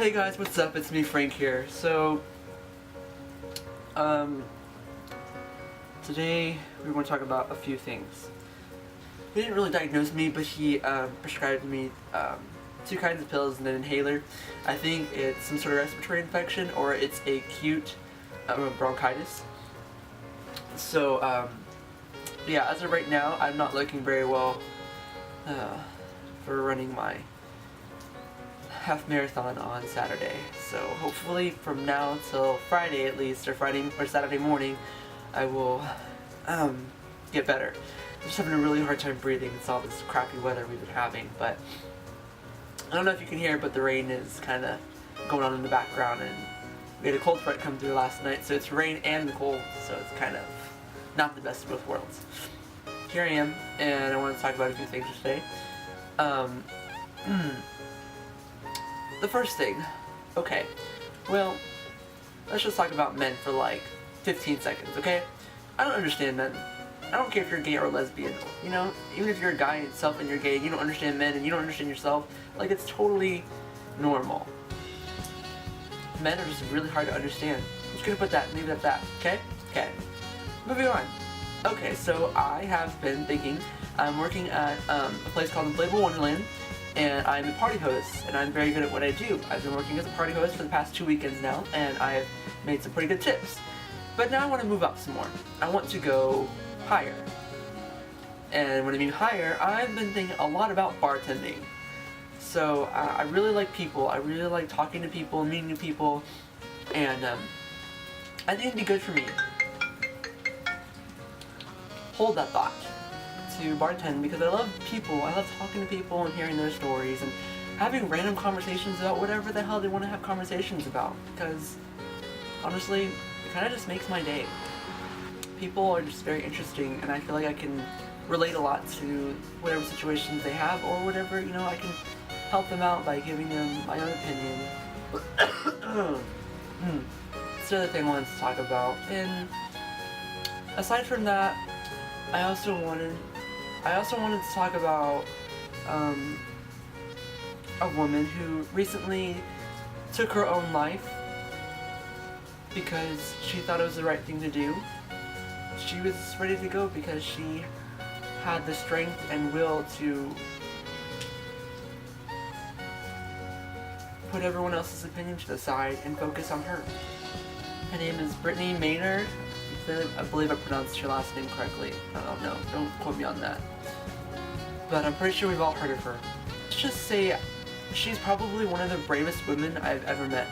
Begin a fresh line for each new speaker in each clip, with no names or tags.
Hey guys, what's up? It's me, Frank here. So, today we want to talk about a few things. He didn't really diagnose me, but he prescribed me 2 kinds of pills and an inhaler. I think it's some sort of respiratory infection or it's acute bronchitis. So, yeah, as of right now, I'm not looking very well for running my half marathon on Saturday. So hopefully from now till Friday at least, or Saturday morning, I will get better. I'm just having a really hard time breathing. It's all this crappy weather we've been having, but I don't know if you can hear, but the rain is kind of going on in the background, and we had a cold front come through last night, so it's rain and the cold, so it's kind of not the best of both worlds. Here I am, and I want to talk about a few things today. The first thing, okay, well, let's just talk about men for like 15 seconds, okay? I don't understand men. I don't care if you're gay or lesbian, you know? Even if you're a guy itself and you're gay, you don't understand men and you don't understand yourself, like, it's totally normal. Men are just really hard to understand. I'm just gonna put that, leave it at that, okay? Okay. Moving on. Okay, so I have been thinking, I'm working at a place called Inflatable Wonderland, and I'm a party host, and I'm very good at what I do. I've been working as a party host for the past 2 weekends now, and I've made some pretty good tips. But now I want to move up some more. I want to go higher. And when I mean higher, I've been thinking a lot about bartending. So I really like people. I really like talking to people, meeting new people, and I think it'd be good for me. Hold that thought. To bartend, because I love people. I love talking to people and hearing their stories and having random conversations about whatever the hell they want to have conversations about, because honestly, it kind of just makes my day. People are just very interesting, and I feel like I can relate a lot to whatever situations they have, or whatever, you know, I can help them out by giving them my own opinion. It's the other thing I wanted to talk about. And aside from that, I also wanted to talk about a woman who recently took her own life because she thought it was the right thing to do. She was ready to go because she had the strength and will to put everyone else's opinion to the side and focus on her. Her name is Brittany Maynard. I believe I pronounced her last name correctly. I don't know. Don't quote me on that. But I'm pretty sure we've all heard of her. Let's just say she's probably one of the bravest women I've ever met.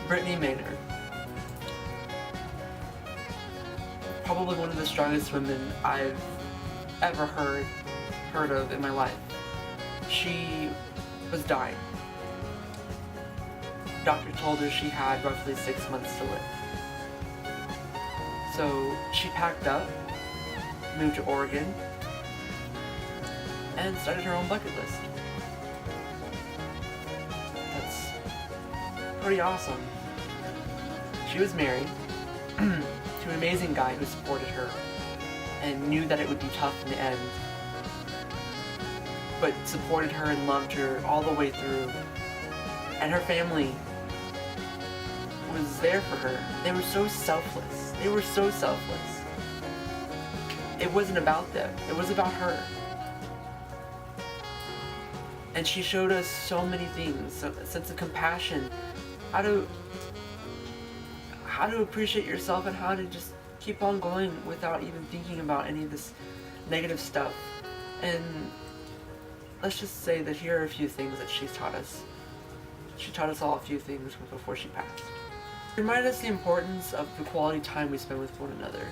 Brittany Maynard. Probably one of the strongest women I've ever heard of in my life. She was dying. Doctor told her she had roughly 6 months to live. So she packed up, moved to Oregon, and started her own bucket list. That's pretty awesome. She was married to an amazing guy who supported her and knew that it would be tough in the end, but supported her and loved her all the way through. And her family was there for her. They were so selfless. They were so selfless. It wasn't about them. It was about her. And she showed us so many things, a sense of compassion, how to appreciate yourself and how to just keep on going without even thinking about any of this negative stuff. And let's just say that here are a few things that she's taught us. She taught us all a few things before she passed. It reminded us the importance of the quality time we spend with one another.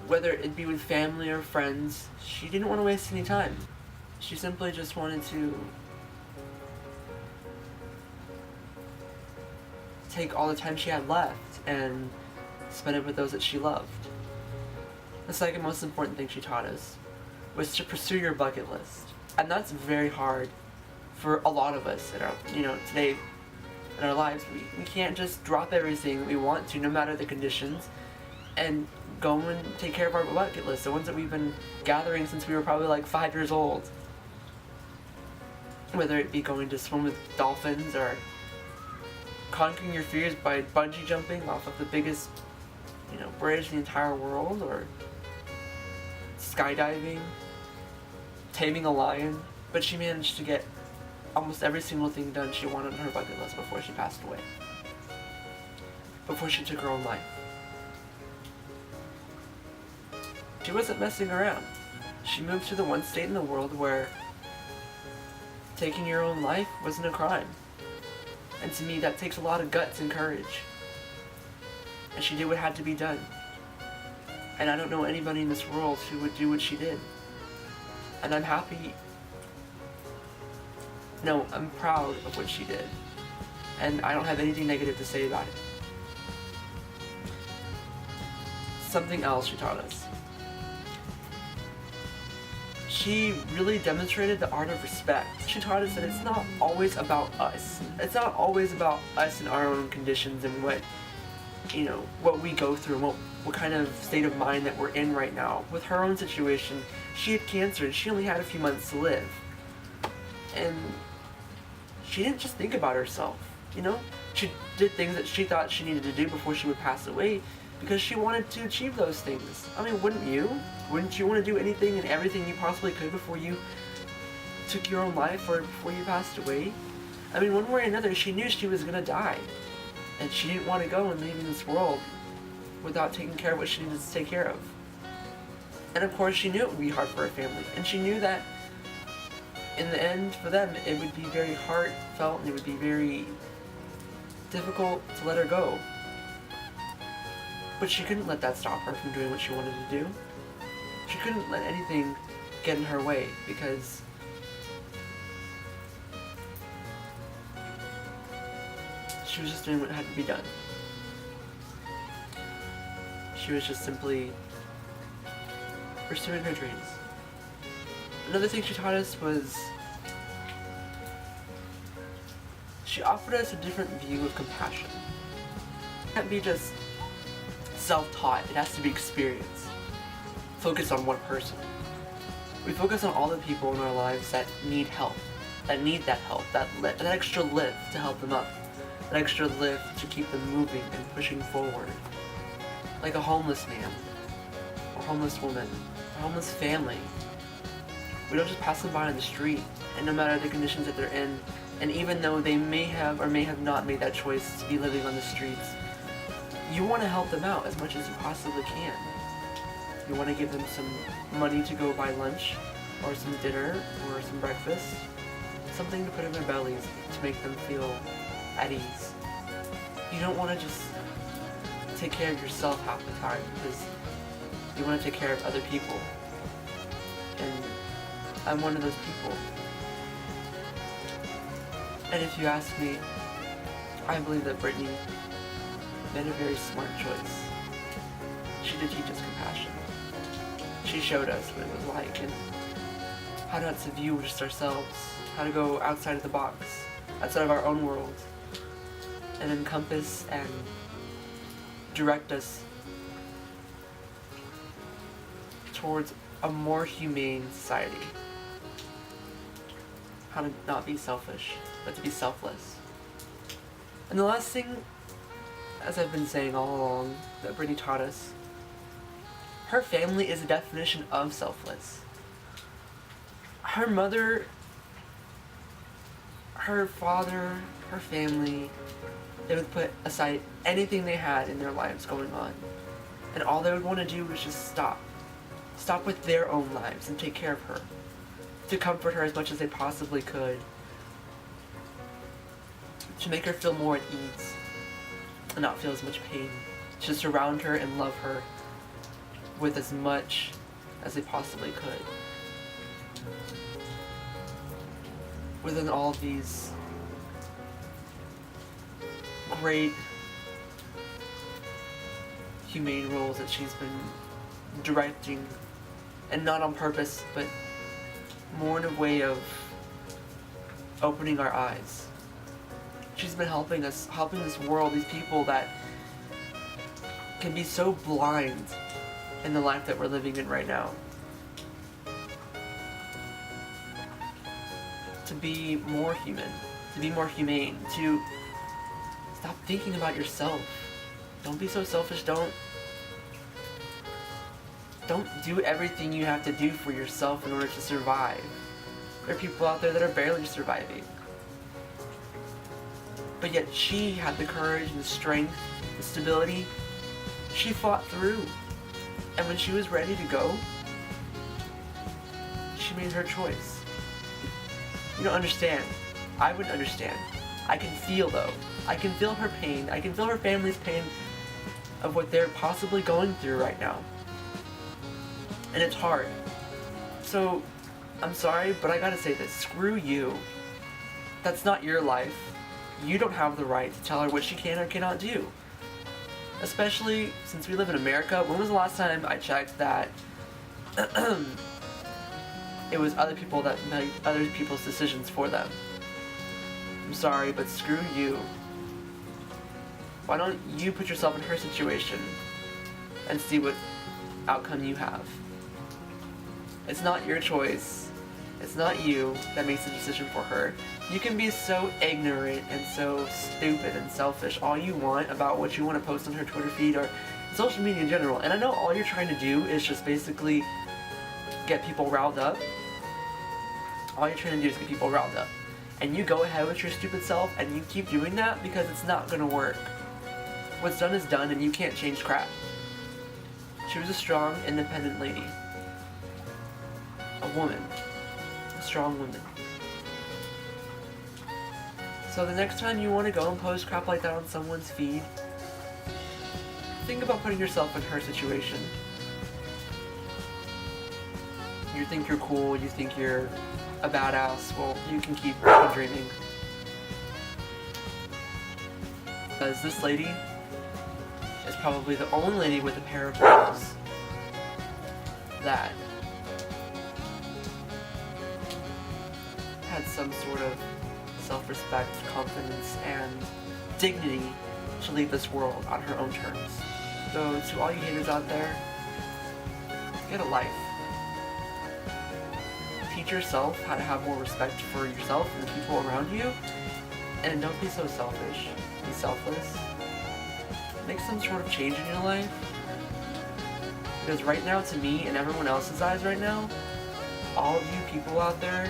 Whether it be with family or friends, she didn't want to waste any time. She simply just wanted to take all the time she had left and spend it with those that she loved. The second most important thing she taught us was to pursue your bucket list. And that's very hard for a lot of us in our, today in our lives. We can't just drop everything that we want to, no matter the conditions, and go and take care of our bucket list, the ones that we've been gathering since we were probably like 5 years old. Whether it be going to swim with dolphins or conquering your fears by bungee jumping off of the biggest, bridge in the entire world, or skydiving, taming a lion. But she managed to get almost every single thing done she wanted on her bucket list before she passed away. Before she took her own life. She wasn't messing around. She moved to the one state in the world where taking your own life wasn't a crime. And to me, that takes a lot of guts and courage. And she did what had to be done. And I don't know anybody in this world who would do what she did. And I'm happy. No, I'm proud of what she did. And I don't have anything negative to say about it. Something else she taught us. She really demonstrated the art of respect. She taught us that it's not always about us. It's not always about us and our own conditions and what we go through and what kind of state of mind that we're in right now. With her own situation, she had cancer and she only had a few months to live. And she didn't just think about herself, She did things that she thought she needed to do before she would pass away because she wanted to achieve those things. I mean, wouldn't you? Wouldn't you want to do anything and everything you possibly could before you took your own life or before you passed away? I mean, one way or another, she knew she was going to die. And she didn't want to go and leave this world without taking care of what she needed to take care of. And of course, she knew it would be hard for her family. And she knew that in the end, for them, it would be very heartfelt and it would be very difficult to let her go. But she couldn't let that stop her from doing what she wanted to do. She couldn't let anything get in her way because she was just doing what had to be done. She was just simply pursuing her dreams. Another thing she taught us was she offered us a different view of compassion. It can't be just self-taught, it has to be experienced. Focus on one person. We focus on all the people in our lives that need help, that need that help, that extra lift to help them up, that extra lift to keep them moving and pushing forward. Like a homeless man, or homeless woman, or homeless family. We don't just pass them by on the street, and no matter the conditions that they're in, and even though they may have or may have not made that choice to be living on the streets, you want to help them out as much as you possibly can. You want to give them some money to go buy lunch, or some dinner, or some breakfast, something to put in their bellies to make them feel at ease. You don't want to just take care of yourself half the time because you want to take care of other people. And I'm one of those people. And if you ask me, I believe that Brittany made a very smart choice. She did teach us compassion. She showed us what it was like and how not to view just ourselves, how to go outside of the box, outside of our own world, and encompass and direct us towards a more humane society. How to not be selfish, but to be selfless. And the last thing, as I've been saying all along, that Brittany taught us, her family is a definition of selfless. Her mother, her father, her family, they would put aside anything they had in their lives going on. And all they would want to do was just stop. Stop with their own lives and take care of her. To comfort her as much as they possibly could. To make her feel more at ease. And not feel as much pain. To surround her and love her with as much as they possibly could. Within all of these great humane roles that she's been directing, and not on purpose, but more in a way of opening our eyes. She's been helping this world, these people that can be so blind in the life that we're living in right now. To be more human, to be more humane, to stop thinking about yourself. Don't be so selfish. Don't do everything you have to do for yourself in order to survive. There are people out there that are barely surviving. But yet she had the courage and the strength, the stability. She fought through. And when she was ready to go, she made her choice. You don't understand. I wouldn't understand. I can feel though. I can feel her pain. I can feel her family's pain of what they're possibly going through right now. And it's hard. So, I'm sorry, but I gotta say this. Screw you. That's not your life. You don't have the right to tell her what she can or cannot do. Especially since we live in America. When was the last time I checked that it was other people that made other people's decisions for them? I'm sorry, but screw you. Why don't you put yourself in her situation and see what outcome you have? It's not your choice. It's not you that makes the decision for her. You can be so ignorant and so stupid and selfish all you want about what you want to post on her Twitter feed or social media in general. And I know all you're trying to do is just basically get people riled up. All you're trying to do is get people riled up. And you go ahead with your stupid self and you keep doing that because it's not going to work. What's done is done and you can't change crap. She was a strong, independent lady. A woman. A strong woman. So the next time you want to go and post crap like that on someone's feed, think about putting yourself in her situation. You think you're cool, you think you're a badass, well, you can keep dreaming. Because this lady is probably the only lady with a pair of balls that had some sort of self-respect, confidence, and dignity to leave this world on her own terms. So to all you haters out there, get a life. Teach yourself how to have more respect for yourself and the people around you, and don't be so selfish. Be selfless. Make some sort of change in your life. Because right now, to me and everyone else's eyes right now, all of you people out there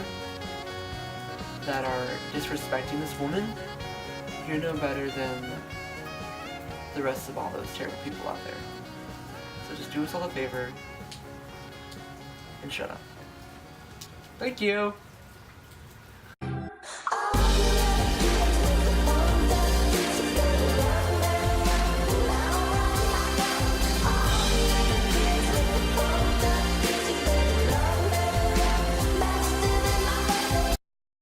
that are disrespecting this woman, you're no better than the rest of all those terrible people out there. So just do us all a favor and shut up. Thank you.